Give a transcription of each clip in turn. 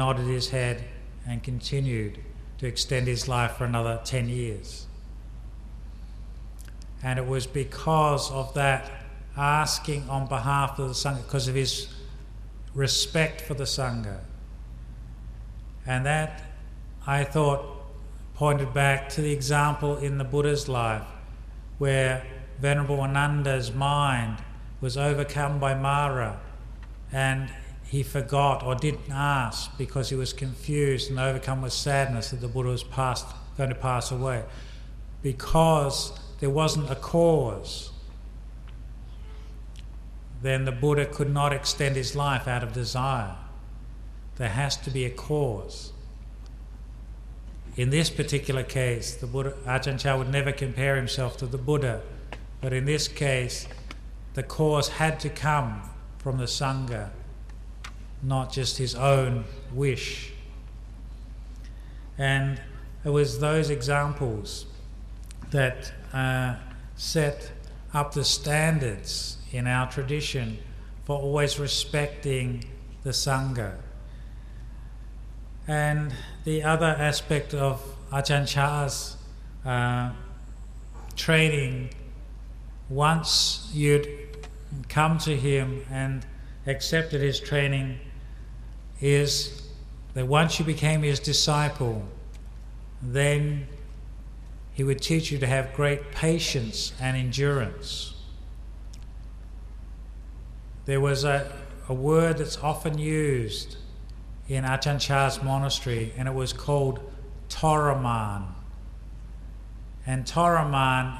nodded his head and continued to extend his life for another 10 years. And it was because of that asking on behalf of the Sangha, because of his respect for the Sangha. And that, I thought, pointed back to the example in the Buddha's life, where Venerable Ananda's mind was overcome by Mara, and he forgot or didn't ask because he was confused and overcome with sadness that the Buddha was going to pass away, because there wasn't a cause. Then the Buddha could not extend his life out of desire. There has to be a cause. In this particular case, the Buddha, Ajahn Chah would never compare himself to the Buddha, but in this case, the cause had to come from the Sangha, not just his own wish. And it was those examples that set up the standards in our tradition for always respecting the Sangha. And the other aspect of Ajahn Chah's training, once you'd come to him and accepted his training, is that once you became his disciple, then he would teach you to have great patience and endurance. There was a word that's often used in Ajahn Chah's monastery, and it was called Toraman. And Toraman,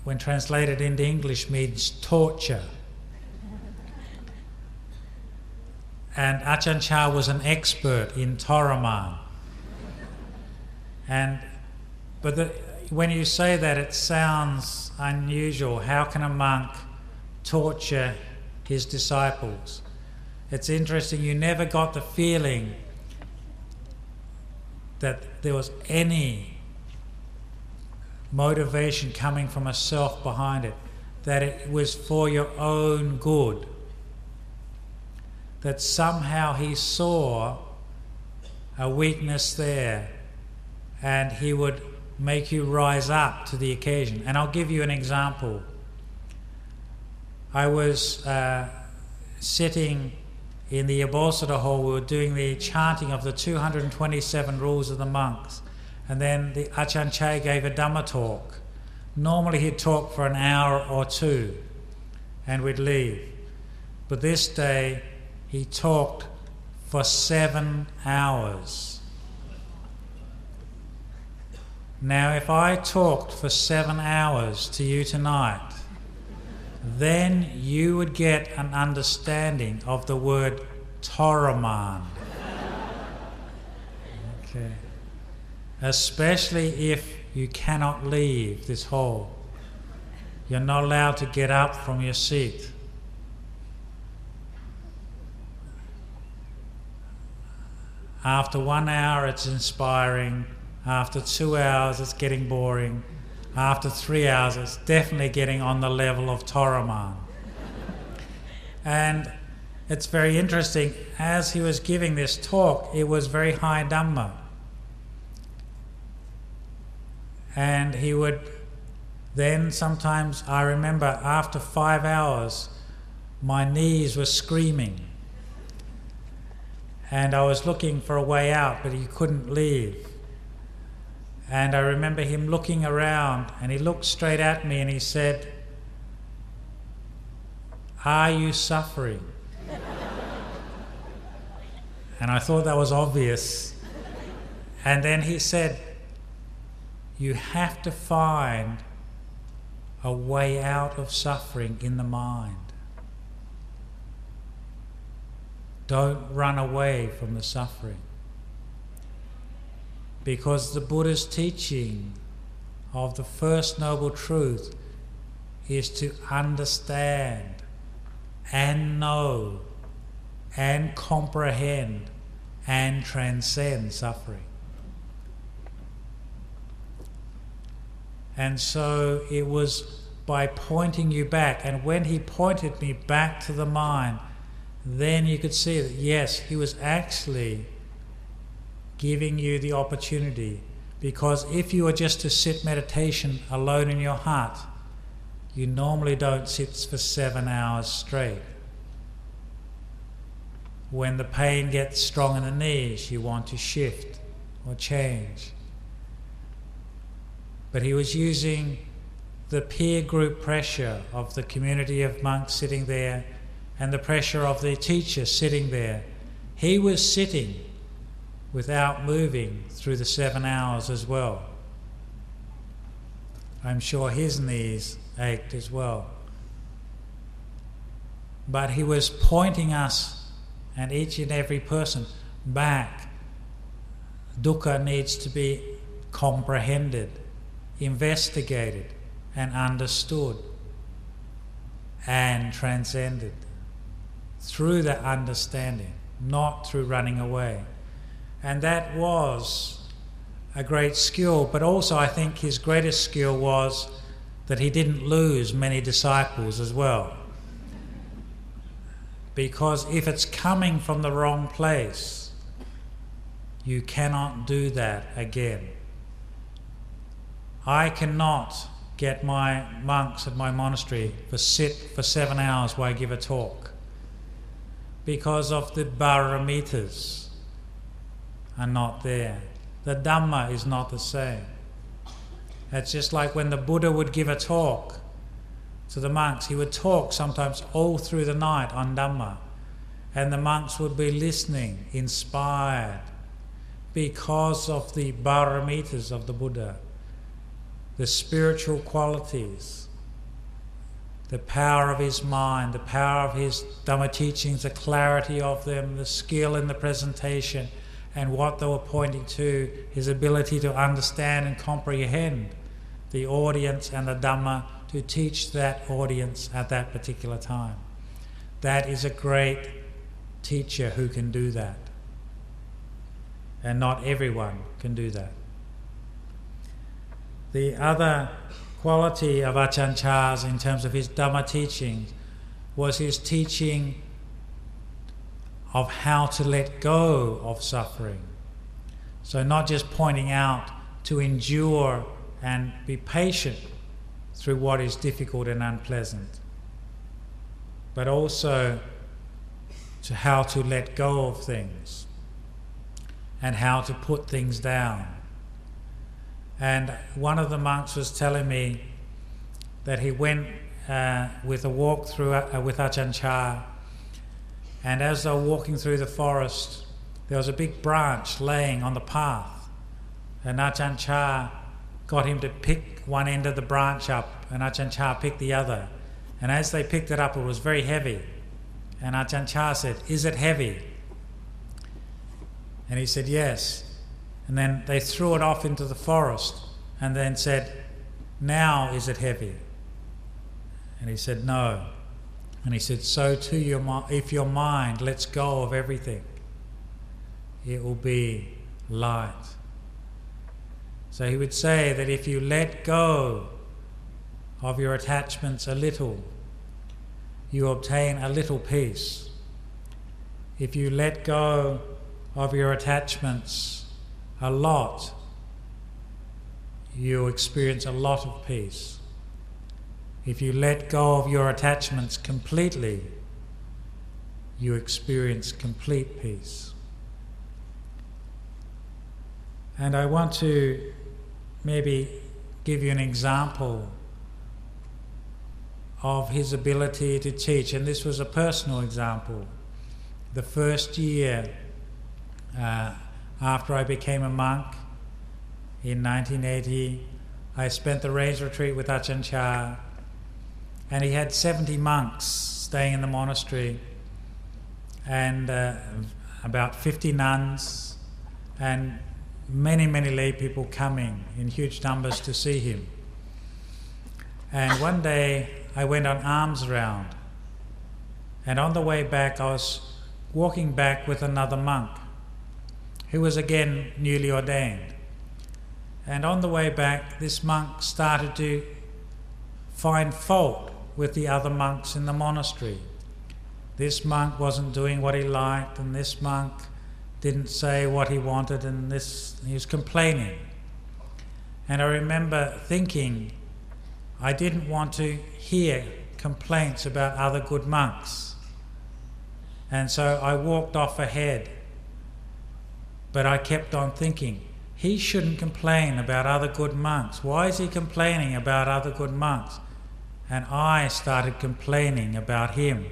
when translated into English, means torture. And Ajahn Chah was an expert in Toraman. But when you say that, it sounds unusual. How can a monk torture his disciples? It's interesting, you never got the feeling that there was any motivation coming from a self behind it, that it was for your own good, that somehow he saw a weakness there and he would make you rise up to the occasion. And I'll give you an example. I was sitting in the Abhosada hall. We were doing the chanting of the 227 rules of the monks, and then the Ajahn Chah gave a Dhamma talk. Normally he'd talk for an hour or two and we'd leave, but this day he talked for 7 hours. Now if I talked for 7 hours to you tonight, then you would get an understanding of the word Toraman. Okay. Especially if you cannot leave this hall. You're not allowed to get up from your seat. After 1 hour it's inspiring. After 2 hours it's getting boring. After 3 hours it's definitely getting on the level of Toraman. And it's very interesting, as he was giving this talk, it was very high Dhamma. And he would then sometimes, I remember after 5 hours, my knees were screaming. And I was looking for a way out, but he couldn't leave. And I remember him looking around, and he looked straight at me and he said, "Are you suffering?" And I thought that was obvious. And then he said, "You have to find a way out of suffering in the mind. Don't run away from the suffering." Because the Buddha's teaching of the First Noble Truth is to understand and know and comprehend and transcend suffering. And so it was by pointing you back, and when he pointed me back to the mind, then you could see that yes, he was actually giving you the opportunity, because if you are just to sit meditation alone in your heart, you normally don't sit for 7 hours straight. When the pain gets strong in the knees, you want to shift or change. But he was using the peer group pressure of the community of monks sitting there and the pressure of the teacher sitting there. He was sitting without moving through the 7 hours as well. I'm sure his knees ached as well. But he was pointing us and each and every person back. Dukkha needs to be comprehended, investigated and understood and transcended through that understanding, not through running away. And that was a great skill, but also I think his greatest skill was that he didn't lose many disciples as well. Because if it's coming from the wrong place, you cannot do that again. I cannot get my monks at my monastery to sit for 7 hours while I give a talk, because of the paramitas are not there. The Dhamma is not the same. It's just like when the Buddha would give a talk to the monks, he would talk sometimes all through the night on Dhamma, and the monks would be listening, inspired, because of the paramitas of the Buddha, the spiritual qualities, the power of his mind, the power of his Dhamma teachings, the clarity of them, the skill in the presentation, and what they were pointing to, his ability to understand and comprehend the audience and the Dhamma, to teach that audience at that particular time. That is a great teacher who can do that. And not everyone can do that. The other quality of Ajahn Chah's in terms of his Dhamma teaching was his teaching of how to let go of suffering. So not just pointing out to endure and be patient through what is difficult and unpleasant, but also to how to let go of things and how to put things down. And one of the monks was telling me that he went with a walk through with Ajahn Chah, and as they were walking through the forest, there was a big branch laying on the path, and Ajahn Chah got him to pick one end of the branch up, and Ajahn Chah picked the other. And as they picked it up, it was very heavy. And Ajahn Chah said, "Is it heavy?" And he said, "Yes." And then they threw it off into the forest and then said, "Now is it heavy?" And he said, "No." And he said, "So too, if your mind lets go of everything, it will be light." So he would say that if you let go of your attachments a little, you obtain a little peace. If you let go of your attachments a lot, you experience a lot of peace. If you let go of your attachments completely, you experience complete peace. And I want to maybe give you an example of his ability to teach, and this was a personal example. The first year after I became a monk in 1980, I spent the rains retreat with Ajahn Chah, and he had 70 monks staying in the monastery, and about 50 nuns, and many lay people coming in huge numbers to see him. And one day I went on alms round, and on the way back I was walking back with another monk who was again newly ordained. And on the way back, this monk started to find fault with the other monks in the monastery. This monk wasn't doing what he liked, and this monk didn't say what he wanted, and he was complaining. And I remember thinking, I didn't want to hear complaints about other good monks. And so I walked off ahead. But I kept on thinking, he shouldn't complain about other good monks. Why is he complaining about other good monks? And I started complaining about him.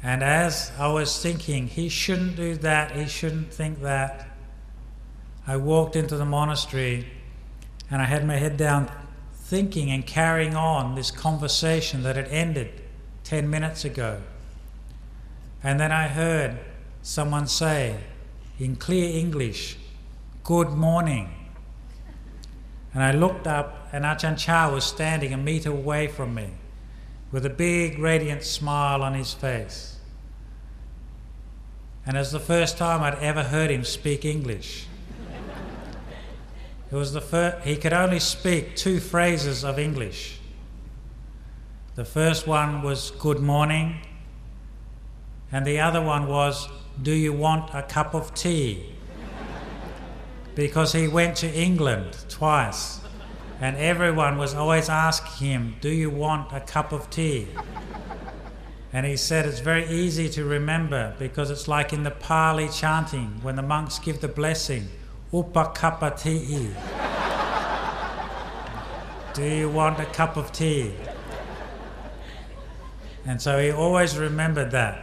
And as I was thinking, he shouldn't do that, he shouldn't think that, I walked into the monastery and I had my head down thinking and carrying on this conversation that had ended 10 minutes ago. And then I heard someone say in clear English, "Good morning." And I looked up and Ajahn Chah was standing a metre away from me with a big radiant smile on his face. And it was the first time I'd ever heard him speak English. It was he could only speak 2 phrases of English. The first one was "good morning," and the other one was, "Do you want a cup of tea?" Because he went to England twice, and everyone was always asking him, "Do you want a cup of tea?" And he said it's very easy to remember because it's like in the Pali chanting when the monks give the blessing, "Upakapati." Do you want a cup of tea? And so he always remembered that.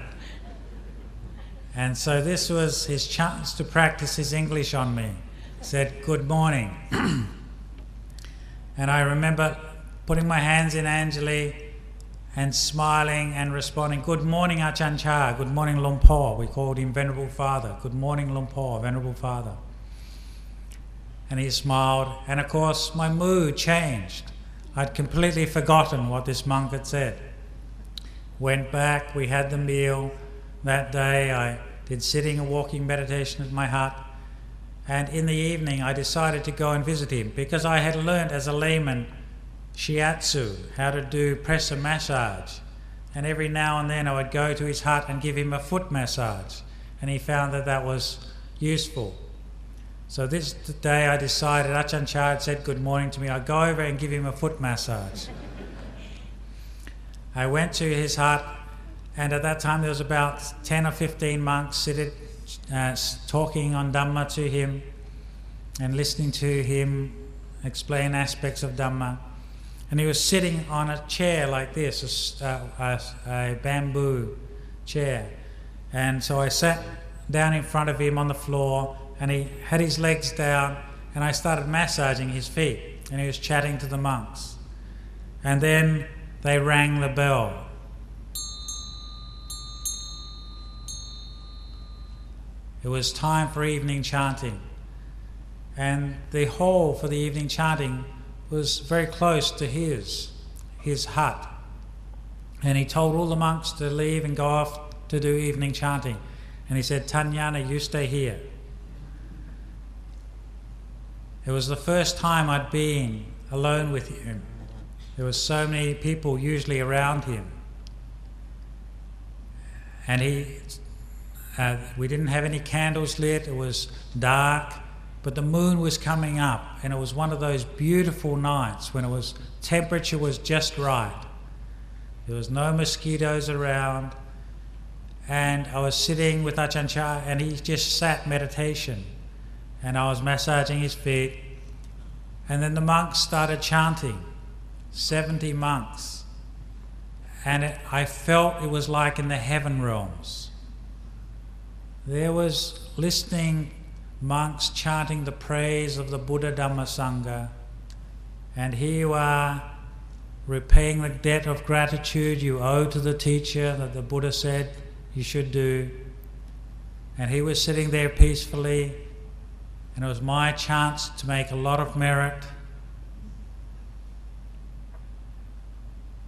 And so this was his chance to practice his English on me. He said, "Good morning." And I remember putting my hands in Anjali and smiling and responding, "Good morning, Ajahn Chah. Good morning, Luang Por." We called him Venerable Father. "Good morning, Luang Por, Venerable Father." And he smiled, and of course my mood changed. I'd completely forgotten what this monk had said. Went back, we had the meal. That day I did sitting and walking meditation at my hut, and in the evening I decided to go and visit him because I had learnt as a layman shiatsu, how to do pressure massage, and every now and then I would go to his hut and give him a foot massage, and he found that that was useful. So this day I decided, Ajahn Chah had said good morning to me, I'd go over and give him a foot massage. I went to his hut, and at that time there was about 10 or 15 monks sitting, talking on Dhamma to him and listening to him explain aspects of Dhamma. And he was sitting on a chair like this, a bamboo chair. And so I sat down in front of him on the floor, and he had his legs down, and I started massaging his feet, and he was chatting to the monks. And then they rang the bell. It was time for evening chanting, and the hall for the evening chanting was very close to his hut. And he told all the monks to leave and go off to do evening chanting. And he said, "Tanyana, you stay here." It was the first time I'd been alone with him. There were so many people usually around him. And we didn't have any candles lit, it was dark, but the moon was coming up, and it was one of those beautiful nights when temperature was just right. There was no mosquitoes around, and I was sitting with Ajahn Chah, and he just sat meditation, and I was massaging his feet, and then the monks started chanting, 70 monks, and I felt it was like in the heaven realms. There was listening monks chanting the praise of the Buddha, Dhamma, Sangha, and here you are repaying the debt of gratitude you owe to the teacher that the Buddha said you should do. And he was sitting there peacefully, and it was my chance to make a lot of merit.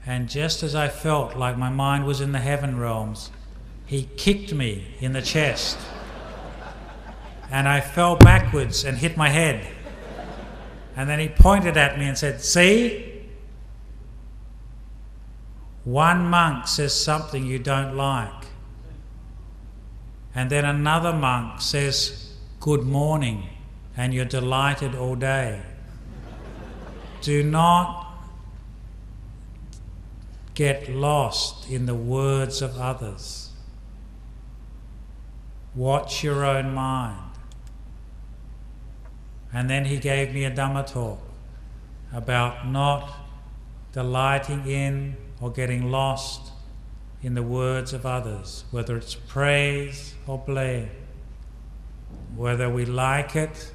And just as I felt like my mind was in the heaven realms, he kicked me in the chest, and I fell backwards and hit my head. And then he pointed at me and said, "See? One monk says something you don't like, and then another monk says good morning and you're delighted all day. Do not get lost in the words of others. Watch your own mind. And then he gave me a Dhamma talk about not delighting in or getting lost in the words of others, whether it's praise or blame, whether we like it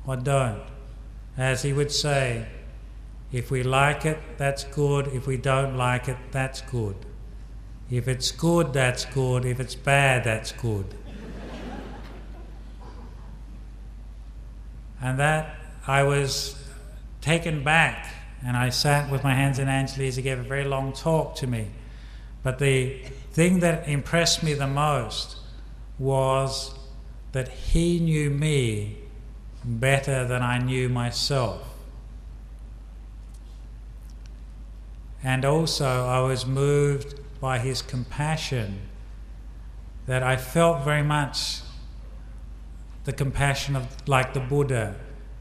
or don't. As he would say, if we like it, that's good. If we don't like it, that's good. If it's good, that's good. If it's bad, that's good. And that, I was taken back, and I sat with my hands in Anjali's. He gave a very long talk to me. But the thing that impressed me the most was that he knew me better than I knew myself. And also I was moved by his compassion, that I felt very much the compassion of, like the Buddha.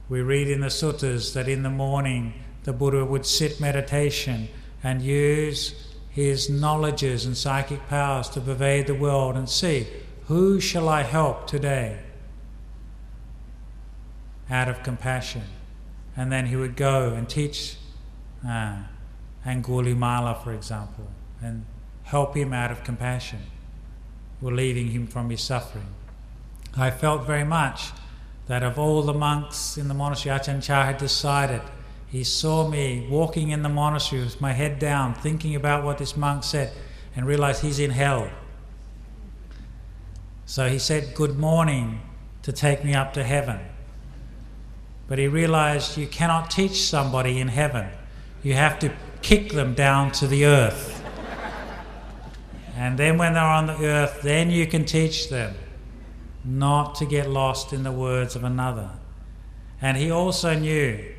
We read in the suttas that in the morning the Buddha would sit meditation and use his knowledges and psychic powers to pervade the world and see, who shall I help today? Out of compassion. And then he would go and teach Angulimala, for example, and help him out of compassion, relieving him from his suffering. I felt very much that of all the monks in the monastery, Ajahn Chah had decided. He saw me walking in the monastery with my head down, thinking about what this monk said, and realized he's in hell. So he said good morning to take me up to heaven. But he realized you cannot teach somebody in heaven. You have to kick them down to the earth. And then when they're on the earth, then you can teach them not to get lost in the words of another. And he also knew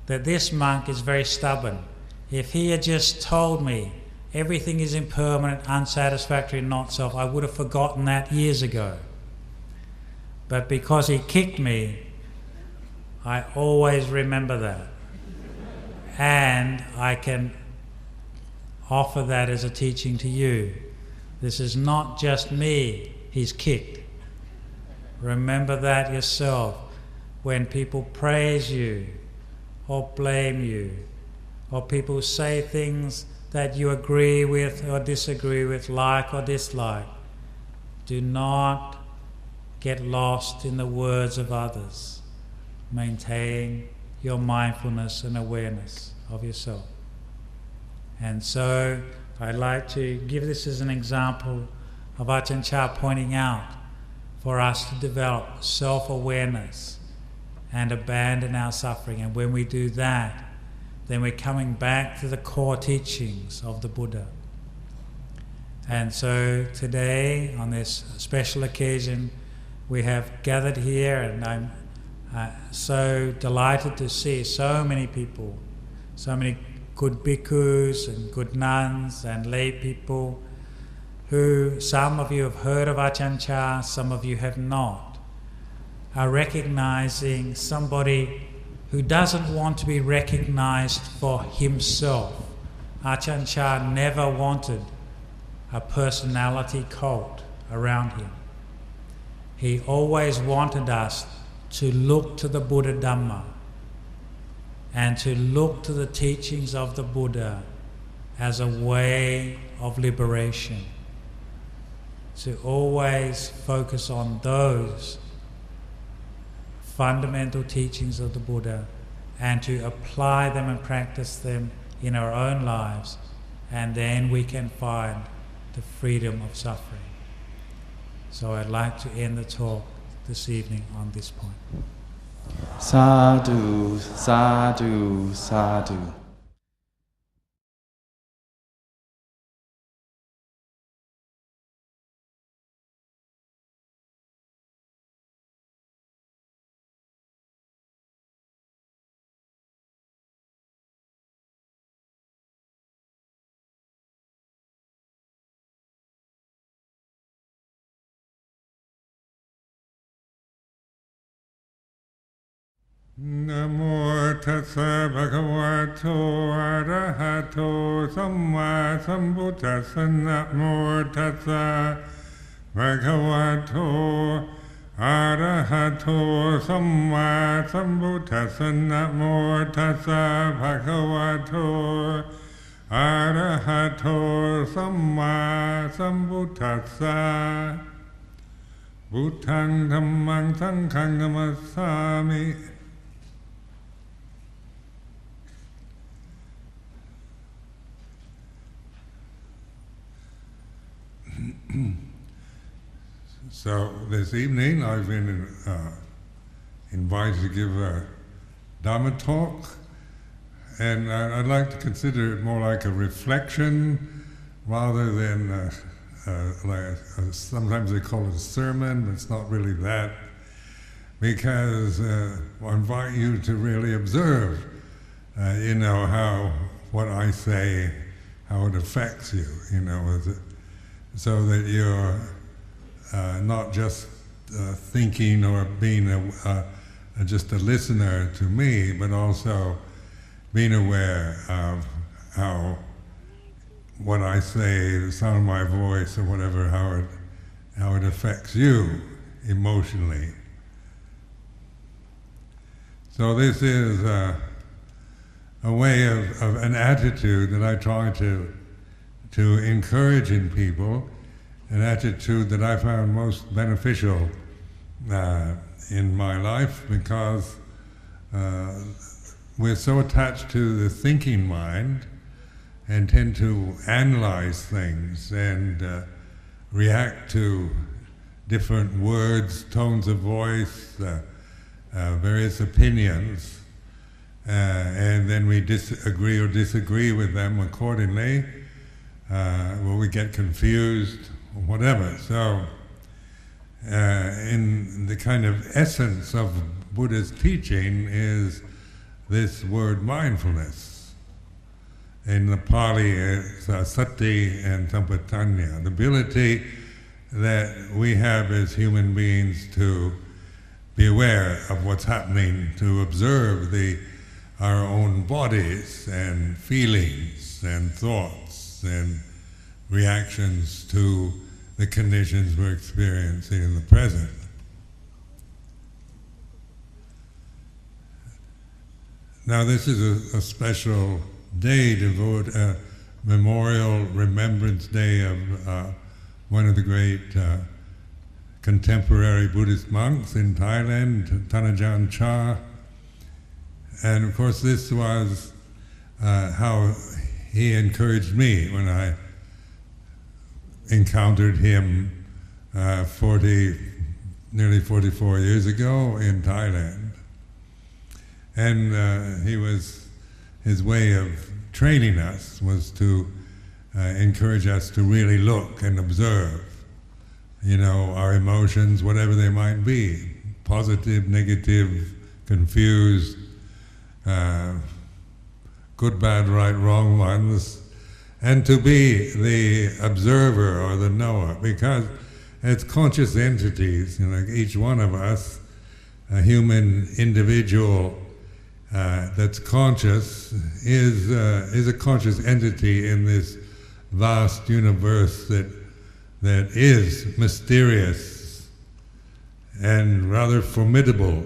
that this monk is very stubborn. If he had just told me everything is impermanent, unsatisfactory, not self, I would have forgotten that years ago. But because he kicked me, I always remember that. And I can offer that as a teaching to you. This is not just me he's kicked. Remember that yourself. When people praise you or blame you, or people say things that you agree with or disagree with, like or dislike, do not get lost in the words of others. Maintain your mindfulness and awareness of yourself. And so I'd like to give this as an example of Ajahn Chah pointing out for us to develop self-awareness and abandon our suffering. And when we do that, then we're coming back to the core teachings of the Buddha. And so today, on this special occasion, we have gathered here, and I'm so delighted to see so many people, so many good bhikkhus and good nuns and lay people, who some of you have heard of Ajahn Chah, some of you have not, are recognizing somebody who doesn't want to be recognized for himself. Ajahn Chah never wanted a personality cult around him. He always wanted us to look to the Buddha Dhamma and to look to the teachings of the Buddha as a way of liberation. To always focus on those fundamental teachings of the Buddha and to apply them and practice them in our own lives, and then we can find the freedom of suffering. So I'd like to end the talk this evening on this point. Sadhu, sadhu, sadhu. นะโมตัสสะภะคะวะโตอะระหะโตสัมมาสัมพุทธัสสะนะโมตัสสะภะคะวะโตอะระหะโตสัมมาสัมพุทธัสสะนะโมตัสสะภะคะวะโตอะระหะโตสัมมาสัมพุทธัสสะพุทธังธัมมังสังฆังนะมัสสามิ So this evening I've been invited to give a Dhamma talk, and I'd like to consider it more like a reflection rather than sometimes they call it a sermon, but it's not really that, because I invite you to really observe, how what I say, how it affects you, so that you're not just thinking or being just a listener to me, but also being aware of how what I say, the sound of my voice or whatever, how it affects you emotionally. So this is a way of an attitude that I try to encourage in people, an attitude that I found most beneficial in my life, because we're so attached to the thinking mind and tend to analyze things and react to different words, tones of voice, various opinions, and then we agree or disagree with them accordingly. We get confused, or whatever. So, in the kind of essence of Buddha's teaching is this word mindfulness. In the Pali, it's sati and sampatanya, the ability that we have as human beings to be aware of what's happening, to observe our own bodies and feelings and thoughts and reactions to the conditions we're experiencing in the present. Now this is a special day, a memorial remembrance day of one of the great contemporary Buddhist monks in Thailand, Thanajan Cha. And of course this was how he encouraged me when I encountered him nearly 44 years ago in Thailand. And his way of training us was to encourage us to really look and observe, our emotions, whatever they might be, positive, negative, confused, good, bad, right, wrong ones, and to be the observer or the knower, because as conscious entities, each one of us, a human individual that's conscious, is a conscious entity in this vast universe that is mysterious and rather formidable,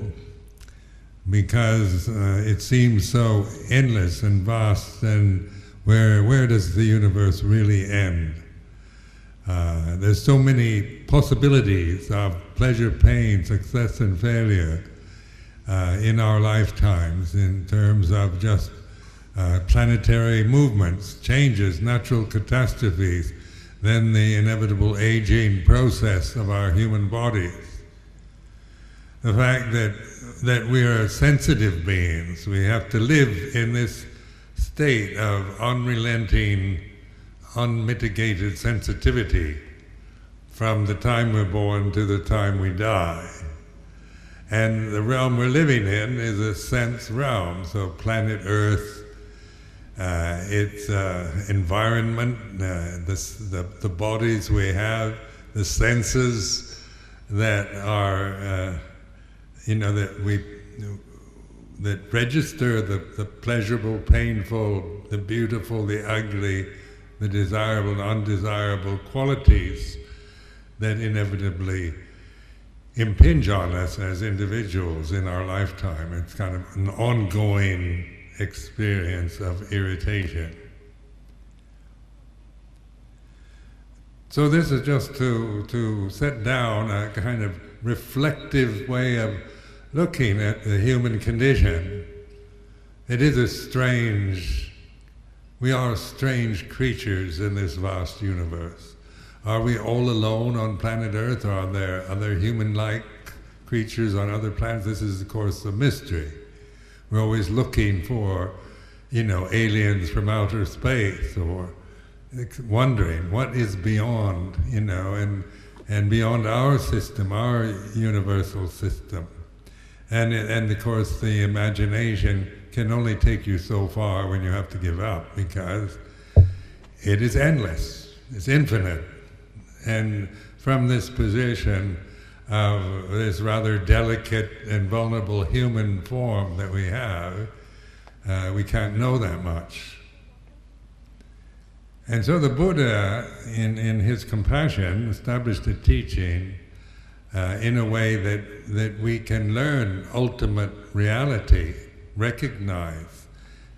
because it seems so endless and vast, and where does the universe really end? There's so many possibilities of pleasure, pain, success and failure in our lifetimes, in terms of just planetary movements, changes, natural catastrophes, then the inevitable aging process of our human bodies. The fact that we are sensitive beings, we have to live in this state of unrelenting, unmitigated sensitivity from the time we're born to the time we die. And the realm we're living in is a sense realm, so planet Earth, its environment, the bodies we have, the senses that are, that that register the pleasurable, painful, the beautiful, the ugly, the desirable and undesirable qualities that inevitably impinge on us as individuals in our lifetime. It's kind of an ongoing experience of irritation. So this is just to set down a kind of reflective way of looking at the human condition. It is we are strange creatures in this vast universe. Are we all alone on planet Earth, or are there other human-like creatures on other planets? This is, of course, a mystery. We're always looking for, aliens from outer space, or wondering what is beyond, and beyond our system, our universal system. And of course, the imagination can only take you so far when you have to give up, because it is endless, it's infinite. And from this position of this rather delicate and vulnerable human form that we have, we can't know that much. And so the Buddha, in his compassion, established a teaching in a way that we can learn ultimate reality, recognize,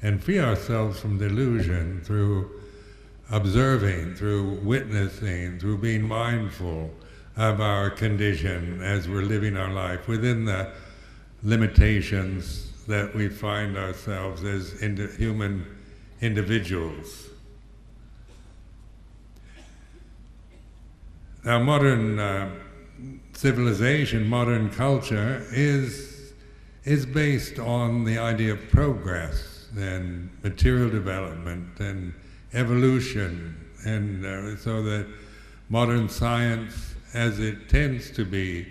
and free ourselves from delusion through observing, through witnessing, through being mindful of our condition as we're living our life within the limitations that we find ourselves as human individuals. Now, modern civilization, modern culture is based on the idea of progress and material development and evolution, and so that modern science, as it tends to be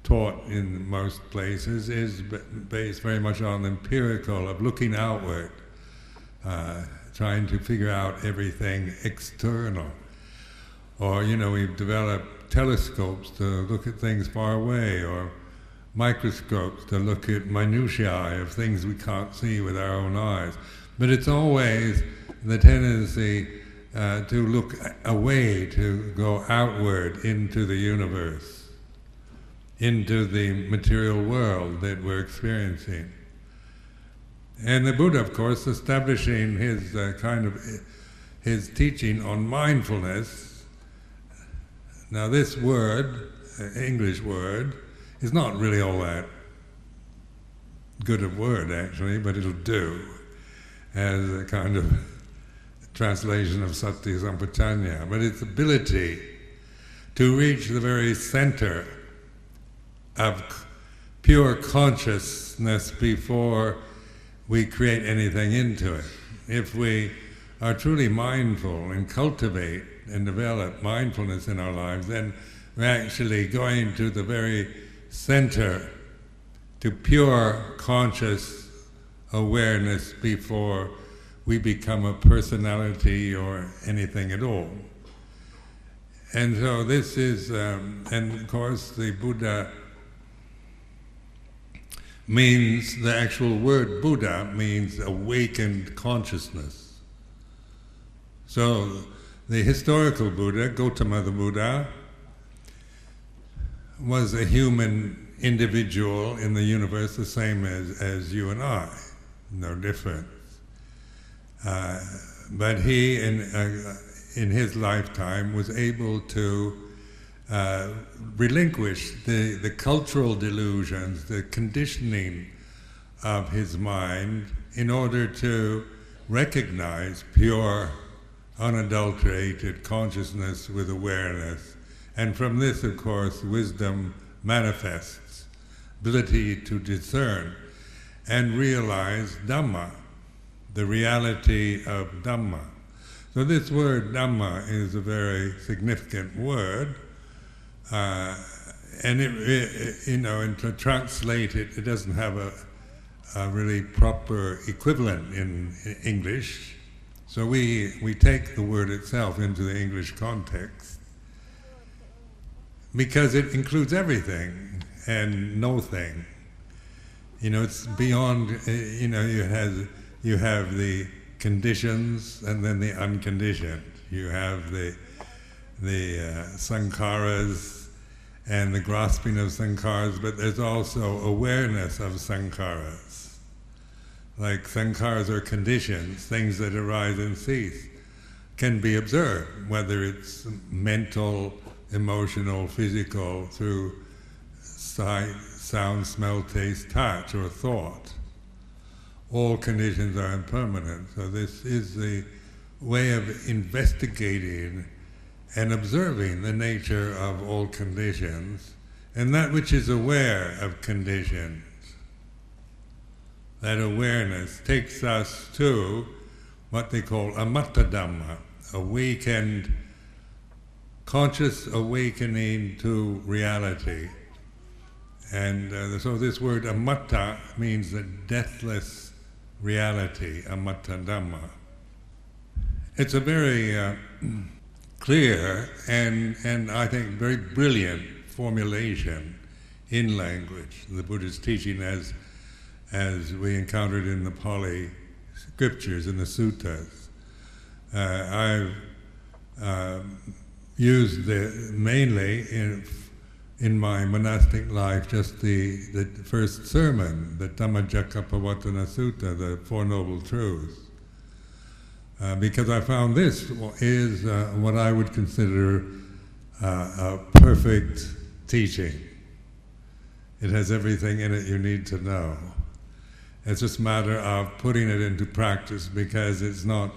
taught in most places, is based very much on empirical, of looking outward, trying to figure out everything external. Or, we've developed telescopes to look at things far away, or microscopes to look at minutiae of things we can't see with our own eyes. But it's always the tendency to look away, to go outward into the universe, into the material world that we're experiencing. And the Buddha, of course, establishing his teaching on mindfulness. Now this word, English word, is not really all that good a word actually, but it'll do as a kind of translation of Sati Sampajanya. But its ability to reach the very center of pure consciousness before we create anything into it. If we are truly mindful and cultivate and develop mindfulness in our lives, then we're actually going to the very center, to pure conscious awareness before we become a personality or anything at all. And so this is, and of course the Buddha means, the actual word Buddha means awakened consciousness. So the historical Buddha, Gautama the Buddha, was a human individual in the universe, the same as you and I, no difference. But he, in his lifetime, was able to relinquish the cultural delusions, the conditioning of his mind, in order to recognize pure, unadulterated consciousness with awareness. And from this, of course, wisdom manifests, ability to discern and realize Dhamma, the reality of Dhamma. So this word Dhamma is a very significant word, and and to translate it, it doesn't have a really proper equivalent in English. So we take the word itself into the English context because it includes everything and no thing. It's beyond, you have the conditions and then the unconditioned. You have the sankharas and the grasping of sankharas, but there's also awareness of sankharas. Like sankharas are conditions, things that arise and cease, can be observed, whether it's mental, emotional, physical, through sight, sound, smell, taste, touch, or thought. All conditions are impermanent. So this is the way of investigating and observing the nature of all conditions, and that which is aware of conditions. That awareness takes us to what they call amatta Dhamma, awakened, conscious awakening to reality. And so this word amatta means a deathless reality, amatta Dhamma. It's a very clear and I think very brilliant formulation in language, the Buddha's teaching as we encountered in the Pali scriptures, in the suttas. I've used mainly in my monastic life just the first sermon, the Dhammacakkappavattana Sutta, the Four Noble Truths. Because I found this is what I would consider a perfect teaching. It has everything in it you need to know. It's just a matter of putting it into practice, because it's not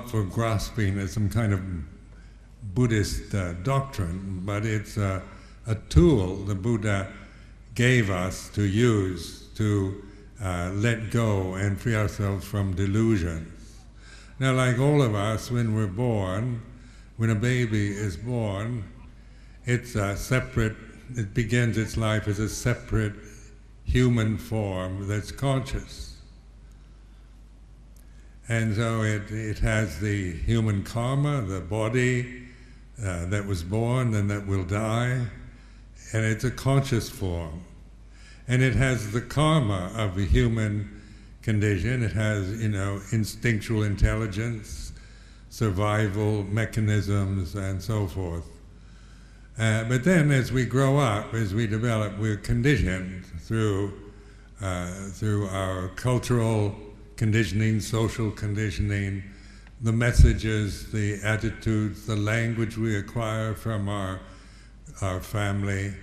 for grasping as some kind of Buddhist doctrine, but it's a tool the Buddha gave us to use to let go and free ourselves from delusions. Now, like all of us, when we're born, when a baby is born, it's a separate, it begins its life as a separate human form that's conscious. And so it has the human karma, the body that was born and that will die, and it's a conscious form. And it has the karma of the human condition. It has, instinctual intelligence, survival mechanisms, and so forth. But then as we grow up, as we develop, we're conditioned through our cultural conditioning, social conditioning, the messages, the attitudes, the language we acquire from our family,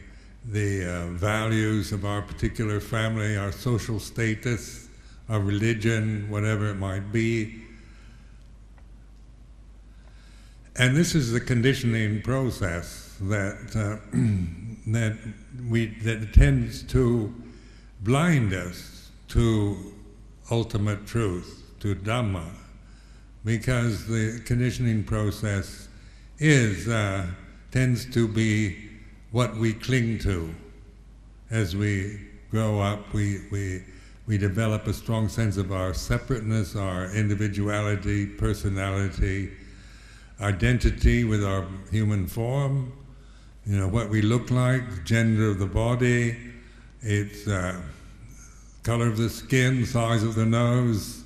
the values of our particular family, our social status, our religion, whatever it might be. And this is the conditioning process that tends to blind us to ultimate truth, to Dhamma, because the conditioning process tends to be what we cling to. As we grow up, we develop a strong sense of our separateness, our individuality, personality, identity with our human form, what we look like, gender of the body, its color of the skin, size of the nose,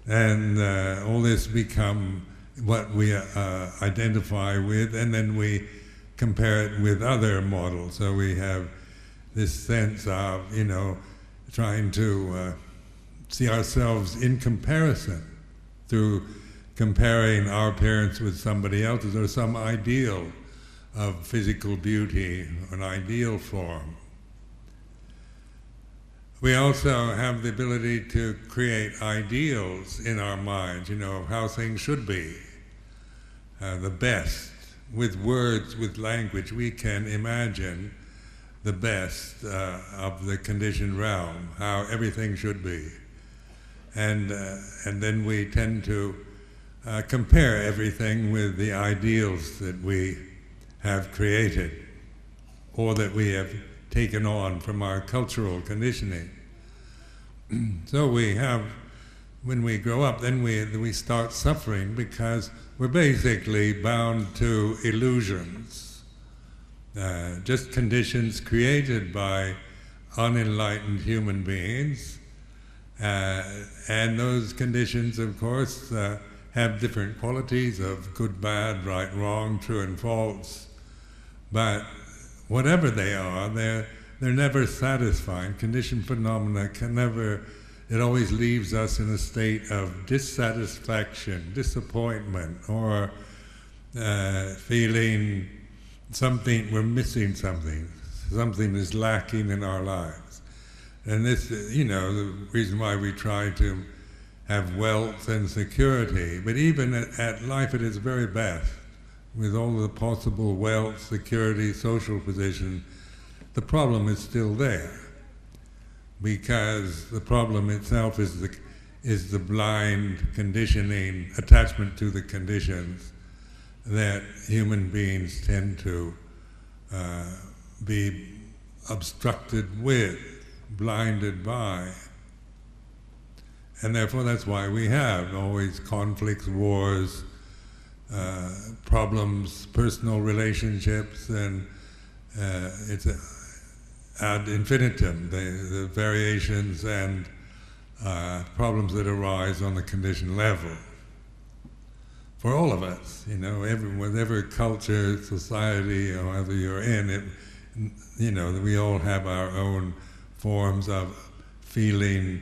and all this become what we identify with, and then we compare it with other models. So we have this sense of, trying to see ourselves in comparison, through comparing our appearance with somebody else's, or some ideal of physical beauty, an ideal form. We also have the ability to create ideals in our minds, of how things should be, the best. With words, with language, we can imagine the best of the conditioned realm, how everything should be. And then we tend to compare everything with the ideals that we have created, or that we have taken on from our cultural conditioning. So when we grow up, then we start suffering, because we're basically bound to illusions, just conditions created by unenlightened human beings, and those conditions, of course, have different qualities of good, bad, right, wrong, true and false. But whatever they are, they're never satisfying. Conditioned phenomena can never. It always leaves us in a state of dissatisfaction, disappointment, or feeling we're missing something is lacking in our lives. And this, the reason why we try to have wealth and security, but even at life at its very best, with all the possible wealth, security, social position, the problem is still there. Because the problem itself is the blind conditioning, attachment to the conditions that human beings tend to be obstructed with, blinded by. And therefore that's why we have always conflicts, wars, problems, personal relationships, and it's ad infinitum, the variations and problems that arise on the conditioned level. For all of us, whatever culture, society, or however you're in, we all have our own forms of feeling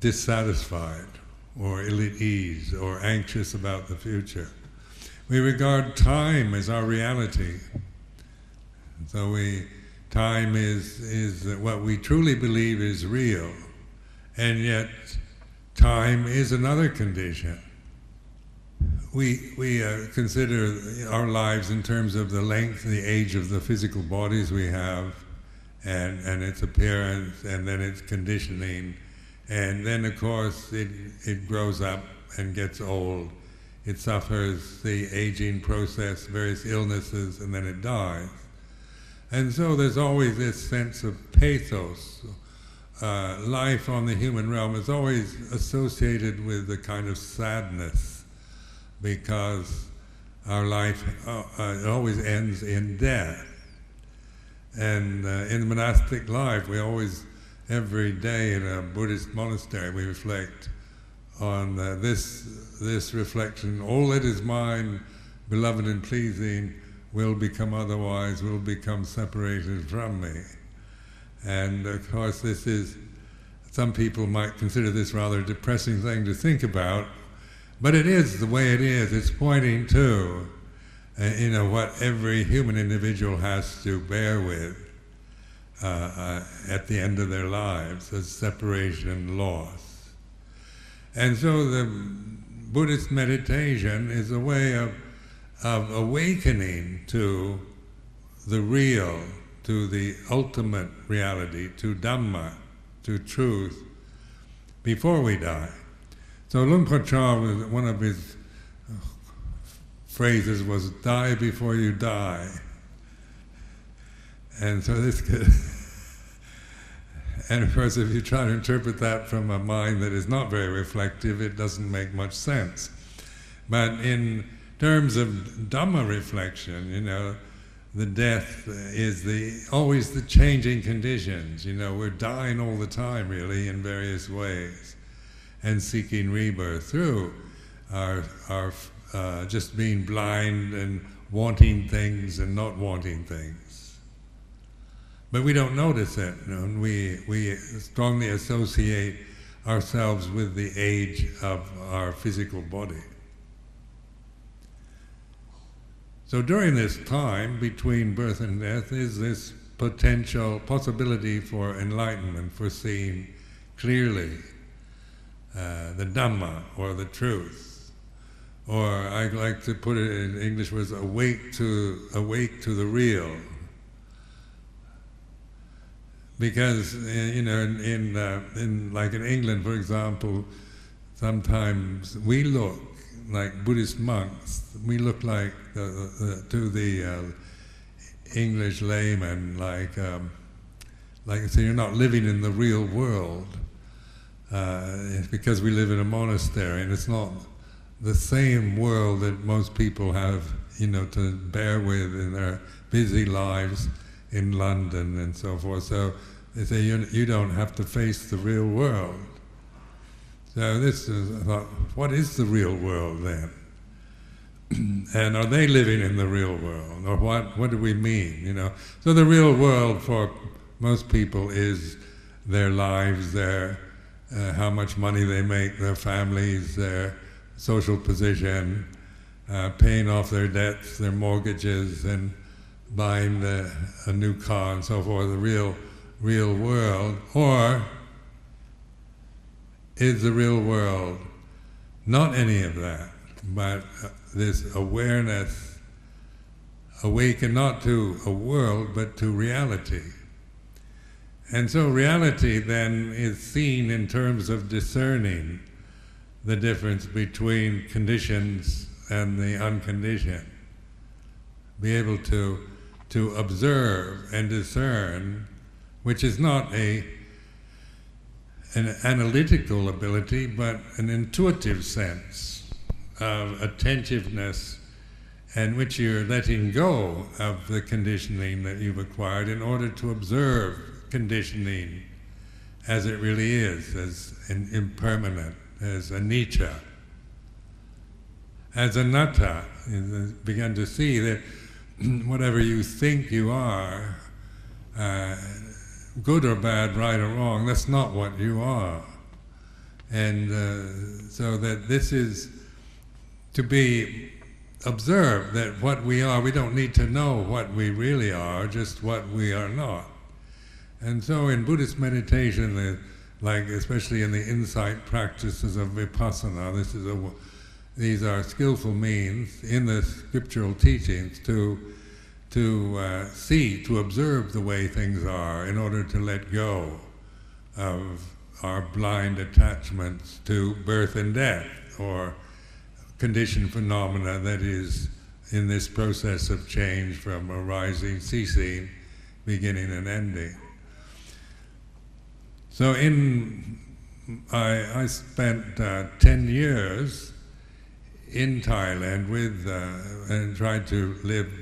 dissatisfied, or ill at ease, or anxious about the future. We regard time as our reality. So time is what we truly believe is real, and yet time is another condition. We consider our lives in terms of the length and the age of the physical bodies we have, and its appearance, and then its conditioning, and then of course it grows up and gets old. It suffers the aging process, various illnesses, and then it dies. And so there's always this sense of pathos. Life on the human realm is always associated with a kind of sadness, because our life it always ends in death. And in the monastic life, we always, every day in a Buddhist monastery, we reflect on this reflection. All that is mine, beloved and pleasing, will become otherwise, will become separated from me. And of course some people might consider this rather a depressing thing to think about, but it is the way it is. It's pointing to what every human individual has to bear with at the end of their lives, as separation and loss. And so the Buddhist meditation is a way of awakening to the real, to the ultimate reality, to Dhamma, to truth, before we die. So Luang Por Chah, one of his phrases was, "Die before you die." And so this could... And of course, if you try to interpret that from a mind that is not very reflective, it doesn't make much sense. But in terms of Dhamma reflection, the death is always the changing conditions. We're dying all the time, really, in various ways, and seeking rebirth through our just being blind and wanting things and not wanting things. But we don't notice it. We strongly associate ourselves with the age of our physical body. So during this time between birth and death is this possibility for enlightenment, for seeing clearly the Dhamma, or the truth. Or I like to put it in English was awake to the real. Because in like in England, for example, sometimes we look like Buddhist monks. We look like to the English layman, like so you're not living in the real world, because we live in a monastery, and it's not the same world that most people have, to bear with in their busy lives. in London and so forth. So they say you don't have to face the real world. So this is, I thought, what is the real world then? And are they living in the real world, or what do we mean? You know, so the real world for most people is their lives, their how much money they make, their families, their social position, paying off their debts, their mortgages, and buying a new car and so forth. The real world, or is the real world not any of that, but this awareness, awaken not to a world but to reality. And so reality then is seen in terms of discerning the difference between conditions and the unconditioned. Be able to observe and discern, which is not an analytical ability, but an intuitive sense of attentiveness, and which you're letting go of the conditioning that you've acquired in order to observe conditioning as it really is, as an impermanent, as anicca, as anatta. You begin to see that whatever you think you are, good or bad, right or wrong, that's not what you are. And so that this is to be observed, that what we are, we don't need to know what we really are, just what we are not. And so in Buddhist meditation, like especially in the insight practices of vipassana, these are skillful means in the scriptural teachings to see, to observe the way things are in order to let go of our blind attachments to birth and death, or conditioned phenomena that is in this process of change from arising, ceasing, beginning and ending. So I spent 10 years in Thailand and tried to live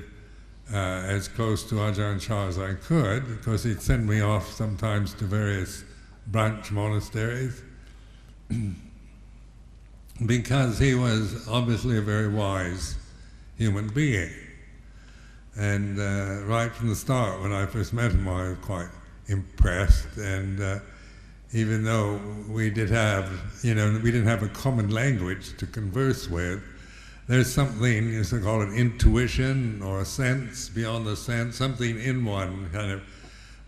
as close to Ajahn Chah as I could, because he'd send me off sometimes to various branch monasteries, because he was obviously a very wise human being. And right from the start, when I first met him, I was quite impressed. And even though we did have, we didn't have a common language to converse with, there's something, you call it intuition or a sense beyond the sense, something in one kind of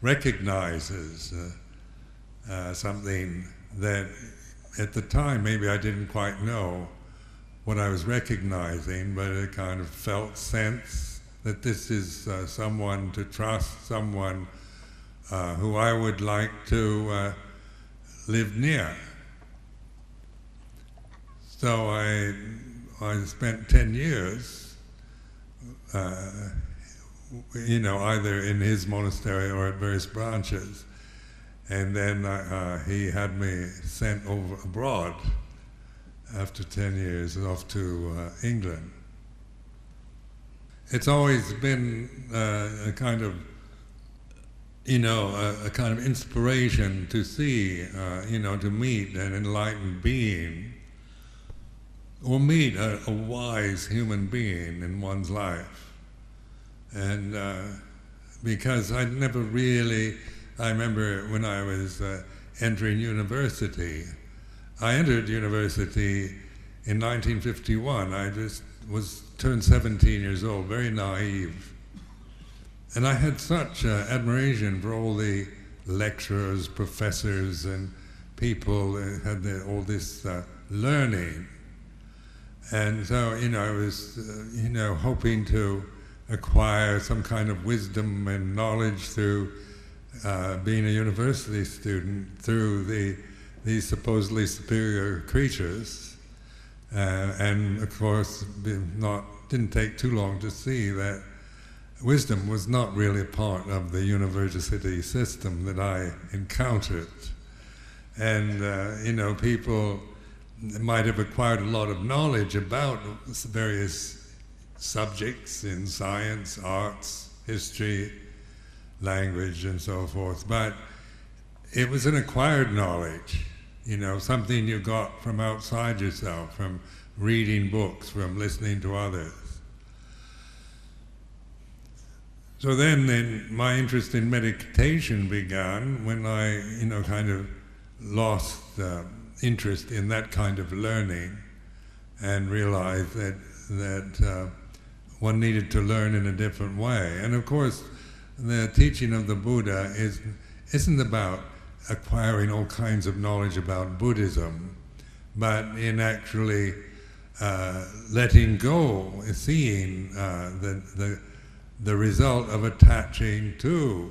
recognizes something that at the time maybe I didn't quite know what I was recognizing, but a kind of felt sense that this is someone to trust, someone who I would like to live near. So I spent 10 years, either in his monastery or at various branches. And then he had me sent over abroad after 10 years off to England. It's always been a kind of inspiration to see, to meet an enlightened being, or meet a wise human being in one's life. And because I remember when I was entering university, I entered university in 1951. I just turned 17 years old, very naive. And I had such admiration for all the lecturers, professors, and people that had all this learning. And so, I was, hoping to acquire some kind of wisdom and knowledge through being a university student, through these supposedly superior creatures. And of course, didn't take too long to see that wisdom was not really a part of the university system that I encountered. And, people might have acquired a lot of knowledge about various subjects in science, arts, history, language and so forth, but it was an acquired knowledge, something you got from outside yourself, from reading books, from listening to others. So then my interest in meditation began when I, kind of lost interest in that kind of learning and realized that one needed to learn in a different way. And of course, the teaching of the Buddha isn't about acquiring all kinds of knowledge about Buddhism, but in actually letting go, seeing the result of attaching to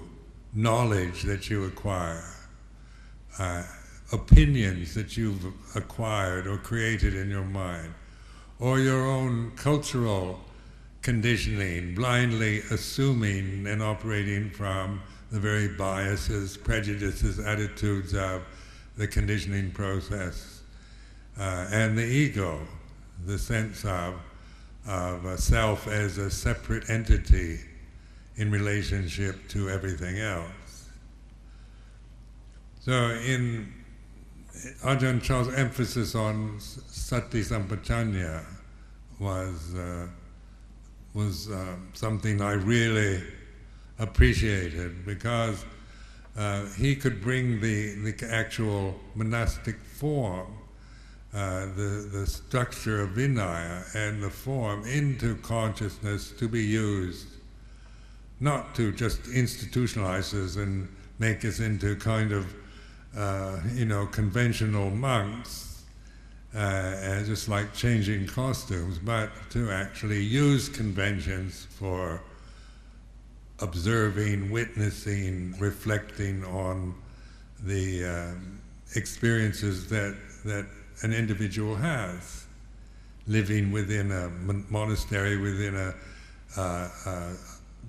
knowledge that you acquire, opinions that you've acquired or created in your mind, or your own cultural conditioning, blindly assuming and operating from the very biases, prejudices, attitudes of the conditioning process, and the ego, the sense of a self as a separate entity in relationship to everything else. So in Ajahn Chah's emphasis on sati sampajanya was something I really appreciated, because he could bring the actual monastic form, the structure of Vinaya and the form into consciousness to be used, not to just institutionalize us and make us into kind of conventional monks, just like changing costumes, but to actually use conventions for observing, witnessing, reflecting on the experiences that an individual has, living within a monastery, within a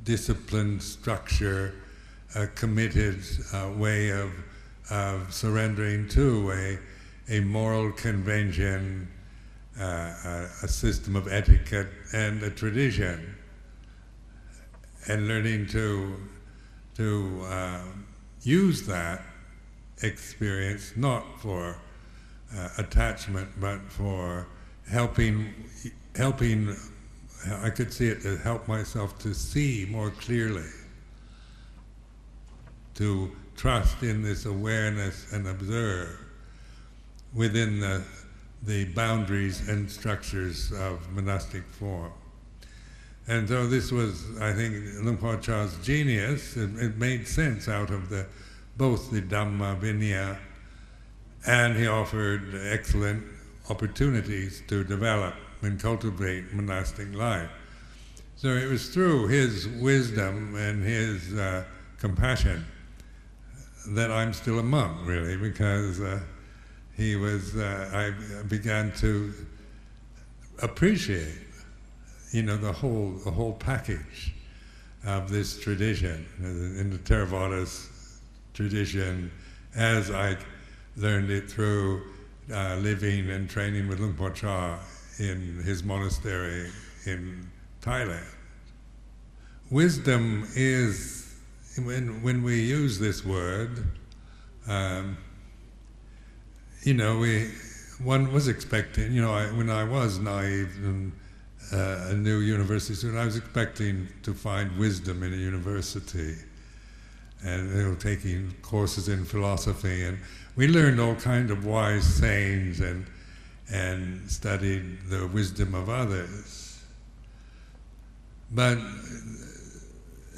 disciplined structure, a committed way of surrendering to a moral convention, a system of etiquette and a tradition, and learning to use that experience not for attachment, but for helping. I could see it to help myself to see more clearly, to trust in this awareness and observe within the boundaries and structures of monastic form. And so this was, I think, Luang Por Chah's genius. It made sense out of both the Dhamma Vinaya, and he offered excellent opportunities to develop and cultivate monastic life. So it was through his wisdom and his compassion that I'm still a monk, really, because I began to appreciate, the whole package of this tradition, in the Theravada's tradition, as I learned it through living and training with Luang Por Chah in his monastery in Thailand. Wisdom is, when we use this word, one was expecting, when I was naive and a new university student, I was expecting to find wisdom in a university, and taking courses in philosophy, and we learned all kind of wise sayings and studied the wisdom of others.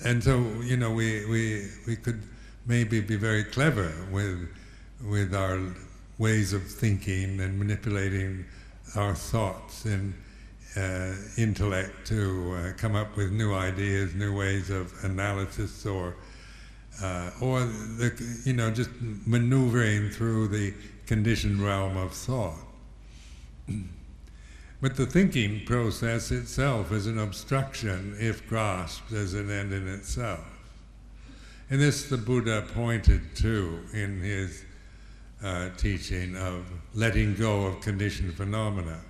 And so, we could maybe be very clever with our ways of thinking and manipulating our thoughts and intellect to come up with new ideas, new ways of analysis, or just maneuvering through the conditioned realm of thought. But the thinking process itself is an obstruction if grasped as an end in itself. And this the Buddha pointed to in his teaching of letting go of conditioned phenomena.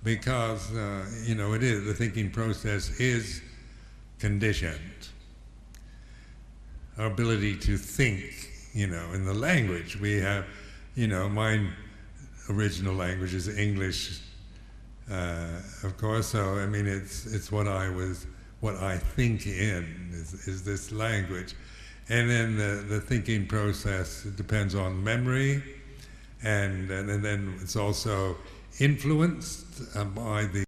Because, the thinking process is conditioned. our ability to think, in the language. We have, my original language is English, of course, so I mean it's what I think in is this language. And then the thinking process depends on memory, and then it's also influenced by the